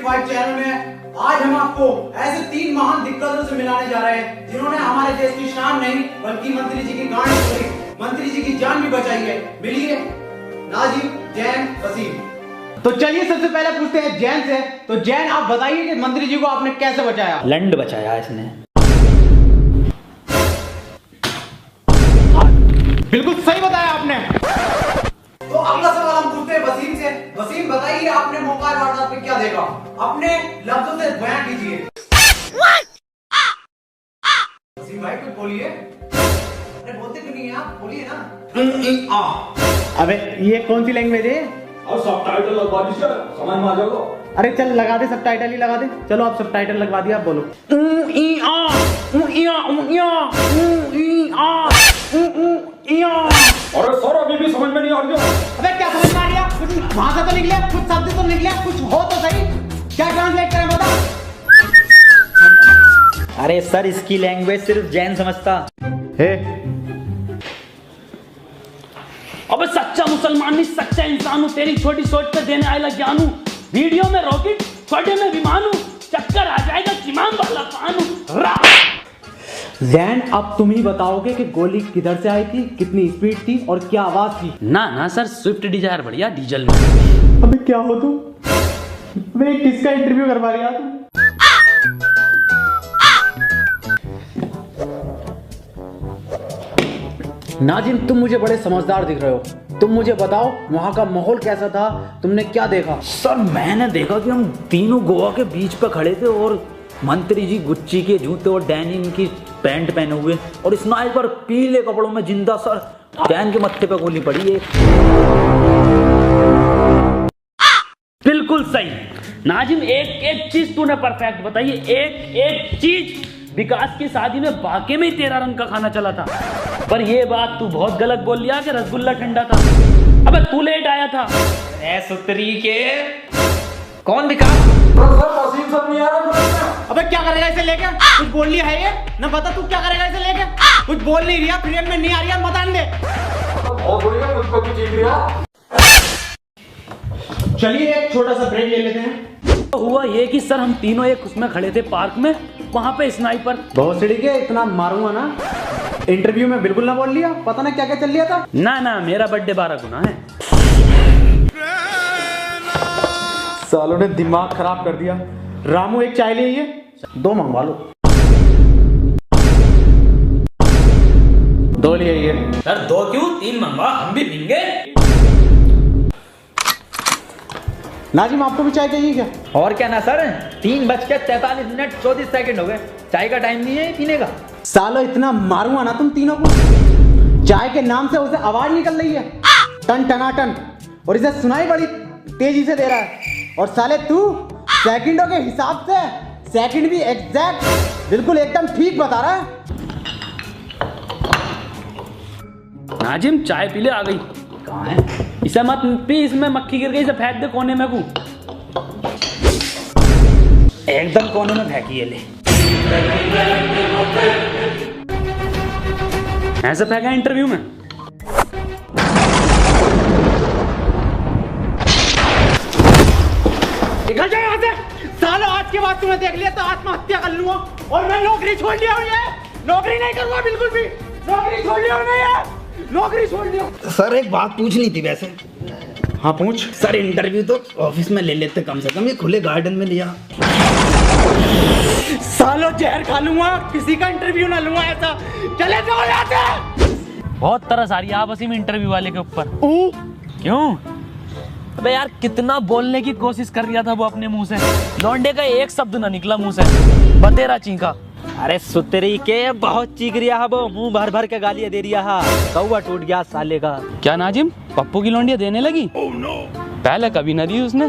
5 channel में आज हम आपको ऐसे 3 महान दिग्गजों से मिलाने जा रहे हैं जिन्होंने हमारे देश की शान नहीं बल्कि मंत्री जी की गांड छोड़ी, मंत्री जी की जान भी बचाई है। मिलिए नाजिम, जैन, वसीम। तो चलिए सबसे पहले पूछते हैं जैन से। तो जैन आप बताइए कि मंत्री जी को आपने कैसे बचाया? लंड बचाया इसने। बिल्कुल सही बताया आपने। तो अगला सवाल हम पूछते हैं वसीम से। वसीम बताइए आपने मौका वारदात में क्या देखा? अपने लफ्जों से बयान कीजिए। वसीम भाई कुछ बोलिए। अरे बोलते क्यों नहीं आप? बोलिए ना। अबे ये कौन सी लैंग्वेज है? अब सबटाइटल लगवा दीजिए, समझ में आ जाएगा। अरे चल लगा दे, सबटाइटल ही लगा दे। चलो आप सबटाइटल लगवा दिया, आप बोलो। अरे सर अभी भी समझ में नहीं आ रही है। अबे क्या समझ में आ रही है? कुछ भाषा तो निकले, कुछ शब्द तो निकले, कुछ हो तो सही। क्या ट्रांसलेट करें बता? अरे सर इसकी लैंग्वेज सिर्फ जैन समझता है। अबे सच्चा मुसलमान नहीं, सच्चा इंसान हूँ। तेरी छोटी सोच पे देने आएगा ज्ञान हूँ। वीडियो में रॉकेट, छोटे में विमान हूँ। चक्कर आ जाएगा किमान वाला पान हूँ। जैन अब तुम ही बताओगे कि गोली किधर से आई थी, कितनी स्पीड थी और क्या आवाज थी? ना सर, स्विफ्ट डिजायर बढ़िया डीजल में। अबे क्या हो तुम? अबे किसका इंटरव्यू करवा रही तुम? नाजिम तुम मुझे बड़े समझदार दिख रहे हो। तुम मुझे बताओ वहां का माहौल कैसा था, तुमने क्या देखा? सर मैंने देखा कि हम तीनों गोवा के बीच पे खड़े थे और मंत्री जी गुच्ची के जूते और डेनिम की पैंट पहने हुए और स्नाइपर पीले कपड़ों में जिंदा। सर डैन के मत्थे पे गोली पड़ी है। बिल्कुल सही नाजिम, एक चीज तूने परफेक्ट बताई है। एक चीज। विकास की शादी में बाके में ही तेरा रंग का खाना चला था, पर ये बात तू बहुत गलत बोल लिया कि रसगुल्ला ठंडा था। अबे तू लेट आया था। सुतरी के कौन विकास? वसीम सर नहीं आ रहा। अबे क्या करेगा इसे लेके? कुछ बोल लिया है ये ना? बता तू क्या करेगा इसे लेके? कुछ बोल नहीं रही, फ्रेम में नहीं आ रही है, मत दे। बहुत बढ़िया, मुझ पर कुछ लिया। चलिए एक छोटा सा ब्रेक ले लेते हैं। तो हुआ ये कि सर हम तीनों एक उसमें खड़े थे पार्क में, वहां पे स्नाइपर। बहुत सीढ़ी के इतना मारूंगा ना, इंटरव्यू में बिल्कुल ना बोल लिया। पता ना क्या क्या चल लिया था। ना मेरा बर्थडे 12 गुना है। सालों ने दिमाग खराब कर दिया। रामू एक चाय ले, 2 मंगवा लो। 2 लिए सर 2 क्यों, 3 मंगवा, हम भी पीएंगे। नाजिम आपको भी चाय चाहिए क्या? और क्या ना सर, 3:43 34 सेकंड हो गए। चाय का टाइम नहीं है पीने का। सालो इतना मारूंगा ना तुम तीनों को। चाय के नाम से उसे आवाज निकल रही है टन टनाटन, और इसे सुनाई बड़ी तेजी से दे रहा है। और साले तू सेकंडों के हिसाब से सेकंड भी एग्जैक्ट बिल्कुल एकदम ठीक बता रहा है। नाजिम चाय पी ले, आ गई। कहाँ है? इसे मत पी, इसमें मक्खी गिर गई, इसे फेंक दे कोने में। को एकदम कोने में फेंकी है। ले ऐसे फेंका इंटरव्यू में। निकल जाए यहाँ से। सालो आज के बाद तुम्हें देख लिया तो आत्महत्या कर लूंगा और मैं नौकरी छोड़ लिया हूँ। ये नौकरी नहीं करूंगा बिल्कुल भी। नौकरी छोड़ लिया नहीं है, नौकरी छोड़ लिया। सर एक बात पूछनी थी वैसे। हाँ पूछ। सर इंटरव्यू तो ऑफिस में ले लेते कम से कम, ये खुले गार्डन में लिया। सालो जहर खा लूंगा, किसी का इंटरव्यू ना लूंगा ऐसा। चले जाओ यहाँ से। बहुत तरस आ रही है आप वसीम इंटरव्यू वाले के ऊपर। क्यों? अबे यार कितना बोलने की कोशिश कर रहा था वो अपने मुंह से, लौंडे का एक शब्द ना निकला मुंह से, बतेरा चीखा। अरे सुतरी के बहुत चीख रिया है वो, मुंह भर भर के गालियां दे रिया है। कौवा टूट गया साले का। क्या नाजिम, पप्पू की लौंडिया देने लगी? पहले कभी न दी उसने।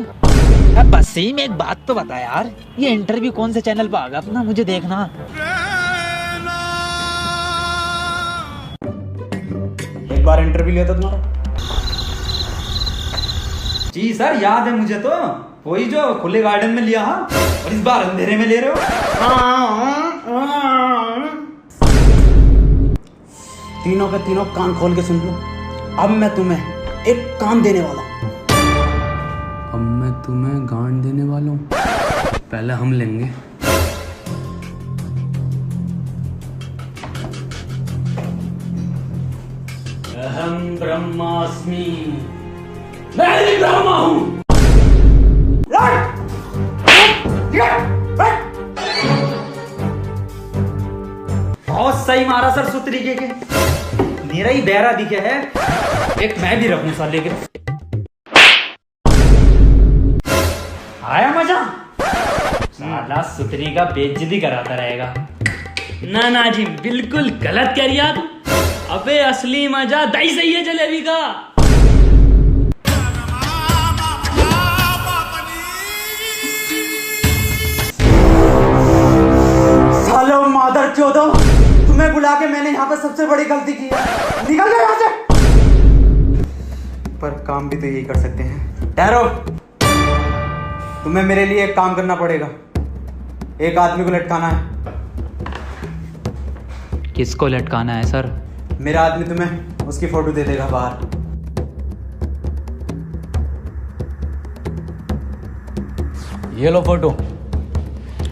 वसीम एक बात तो बता यार, ये इंटरव्यू कौन से चैनल पे आगा अपना, मुझे देखना। एक बार इंटरव्यू लिया था तुम्हारा? जी सर याद है मुझे, तो वही जो खुले गार्डन में लिया। हाँ, और इस बार अंधेरे में ले रहे हो। तीनों के तीनों कान खोल के सुन लो। अब मैं तुम्हें एक काम देने वाला हूं। अब मैं तुम्हें गांड देने वाला हूँ। पहले हम लेंगे। अहम ब्रह्मास्मि, मैं ही ब्रह्मा हूं। बहुत सही मारा सर, सुत तरीके के। मेरा ही बहरा दिखे है, एक मैं भी रखूं साले के। आया मजा? साला सुतरी का बेइज्जती कराता रहेगा। ना ना जी, बिल्कुल गलत कह रही आप। अबे असली मजा दही सही है जलेबी का। सालो मादर चौदो, तुम्हें बुला के मैंने यहाँ पे सबसे बड़ी गलती की है। निकल गए यहाँ से। पर काम भी तो यही कर सकते हैं। ठहरो, तुम्हें मेरे लिए एक काम करना पड़ेगा। एक आदमी को लटकाना है। किसको लटकाना है सर? मेरा आदमी तुम्हें उसकी फोटो दे देगा बाहर। ये लो फोटो,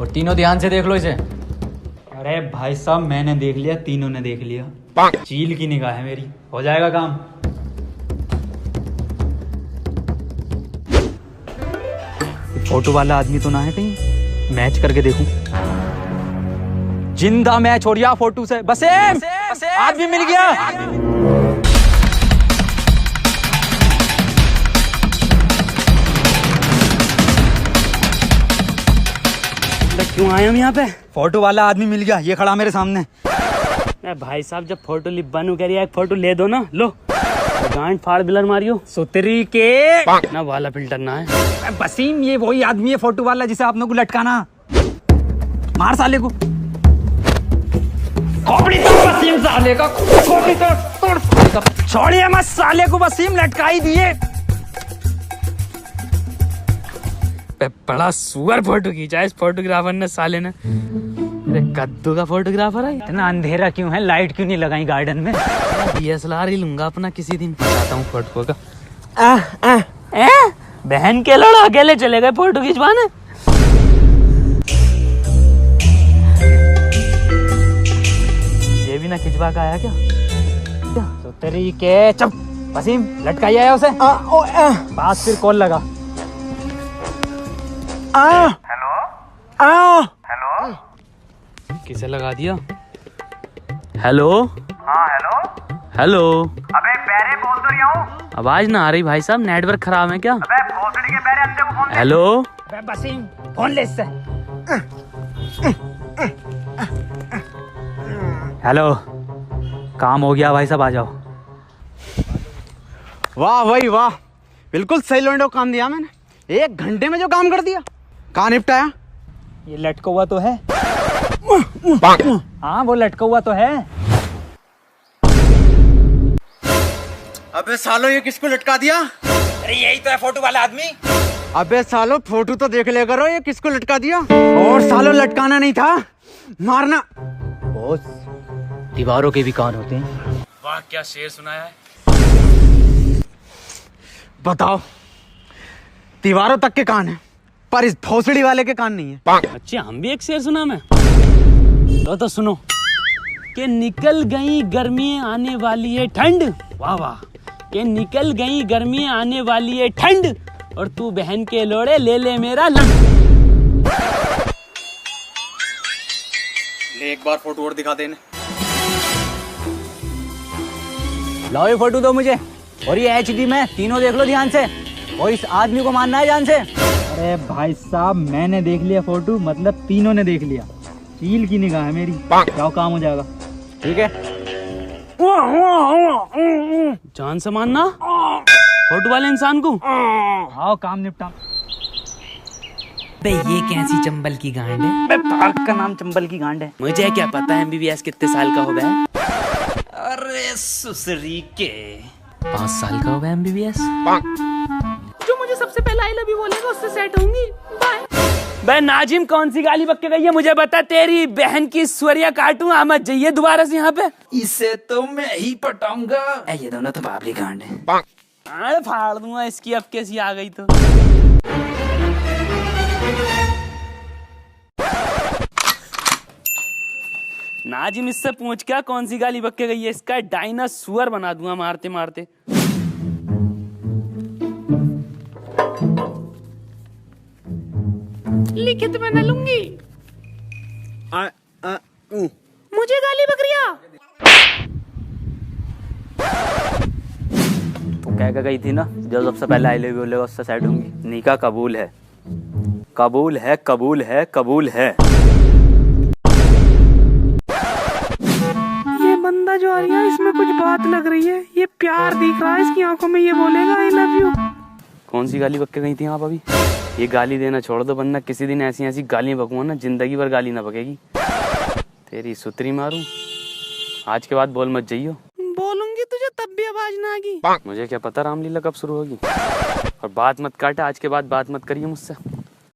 और तीनों ध्यान से देख लो इसे। अरे भाई साहब, मैंने देख लिया, तीनों ने देख लिया। चील की निगाह है मेरी, हो जाएगा काम। फोटो वाला आदमी तो ना है कहीं? मैच करके देखूं। जिंदा मैच हो रहा फोटो से। बसेम, आदमी मिल गया। क्यों आए हम यहाँ पे? फोटो वाला आदमी मिल गया, ये खड़ा मेरे सामने। भाई साहब, जब फोटो बनू कह रही है, एक फोटो ले दो ना। लो, गांड फाड़ बिलर मारियो। सुतरी के ना वाला फिल्टर ना है। बसीम, ये वही आदमी है फोटो वाला जिसे आपने को लटकाना। मार साले को। खोपड़ी तोड़ वसीम साले का, खोपड़ी तोड़। छोड़िए मत साले को, वसीम लटका ही दिए। बड़ा सुअर फोटो खींचा इस फोटोग्राफर ने, साले ने। अरे कद्दू का फोटोग्राफर है। इतना अंधेरा क्यों है? लाइट क्यों नहीं लगाई गार्डन में? DSLR ही लूंगा अपना, किसी दिन बताता हूँ फोटो का। बहन के लड़ा अकेले चले गए फोटो खिंचवाने। ये भी ना खिंचवा का आया क्या? सुतरी के चुप। वसीम लटकाई आया उसे। बात फिर कॉल लगा। किसे लगा दिया? हेलो। हाँ हेलो। हेलो। अबे पैरे बोल तो रहा हूँ। आवाज ना आ रही भाई साहब, नेटवर्क खराब है क्या? अबे भोसड़ी के पैरे अंदर को फोन दे। हेलो। वसीम फोन ले इससे। हेलो, काम हो गया भाई साहब, आ जाओ। वाह भाई वाह, बिल्कुल सही लोंडो काम दिया मैंने। 1 घंटे में जो काम कर दिया। कहाँ निपटाया? ये लटका हुआ तो है। हाँ, वो लटका हुआ तो है। अबे सालो, ये किसको लटका दिया? अरे यही तो है फोटो वाला आदमी। अबे सालो, फोटो तो देख ले करो, ये किसको लटका दिया? और सालो, लटकाना नहीं था, मारना। बॉस, दीवारों के भी कान होते हैं। वाह, क्या शेर सुनाया है। बताओ, दीवारों तक के कान है, पर इस भोसड़ी वाले के कान नहीं है। अच्छा, हम भी एक शेर सुना मैं। तो सुनो कि निकल गई गर्मी आने वाली है ठंड। वाह वाह। कि निकल गई गर्मी आने वाली है ठंड, और तू बहन के लोड़े ले ले मेरा लंड। ले एक बार फोटो और दिखा देने। लाओ ये फोटो दो मुझे, और ये HD में तीनों देख लो ध्यान से, और इस आदमी को मानना है जान से। अरे भाई साहब, मैंने देख लिया फोटो, मतलब तीनों ने देख लिया। चील की निगाह है मेरी, क्या काम हो जाएगा। ठीक है, जान से मानना फोटो वाले इंसान को। आओ काम निपटा। बे ये कैसी चंबल की गांड है? बे पार्क का नाम चंबल की गांड है। मुझे क्या पता MBBS कितने साल का होगा है? अरे सुसरी के 5 साल का होगा MBBS। जो मुझे सबसे पहले आई लव यू बोलेगा उससे सेट होंगी। बाय। बे नाजिम, कौन सी गाली बक के गई है मुझे बता। तेरी बहन की स्वरिया काटूं, आमद जाइए दोबारा से यहाँ पे। इसे तो मैं ही पटाऊंगा। ये दोनों तो बाबली गांड है। अरे फाड़ दूंगा इसकी, अब कैसी आ गई तो। नाजिम इससे पूछ क्या कौन सी गाली बक के गई है, इसका डायनासोर बना दूंगा मारते मारते। लिखित में न लूंगी। मुझे गाली बक रिया। तो कह के गई थी ना, जो सबसे पहले आई लव यू बोलेगा उससे साइड होंगी। निका कबूल है, कबूल है, कबूल है, कबूल है। ये बंदा जो आ रही है इसमें कुछ बात लग रही है, ये प्यार दिख रहा है इसकी आंखों में, ये बोलेगा आई लव यू। कौन सी गाली बक के गई थी आप अभी? ये गाली देना छोड़ दो, वरना किसी दिन ऐसी ऐसी गालियां बकूंगा ना, जिंदगी भर गाली ना बकेगी। तेरी सुतरी मारूं। आज के बाद बोल मत जाइयो। बोलूंगी तुझे तब भी आवाज ना आएगी। मुझे क्या पता रामलीला कब शुरू होगी। और बात मत काटा, आज के बाद बात मत करिए मुझसे।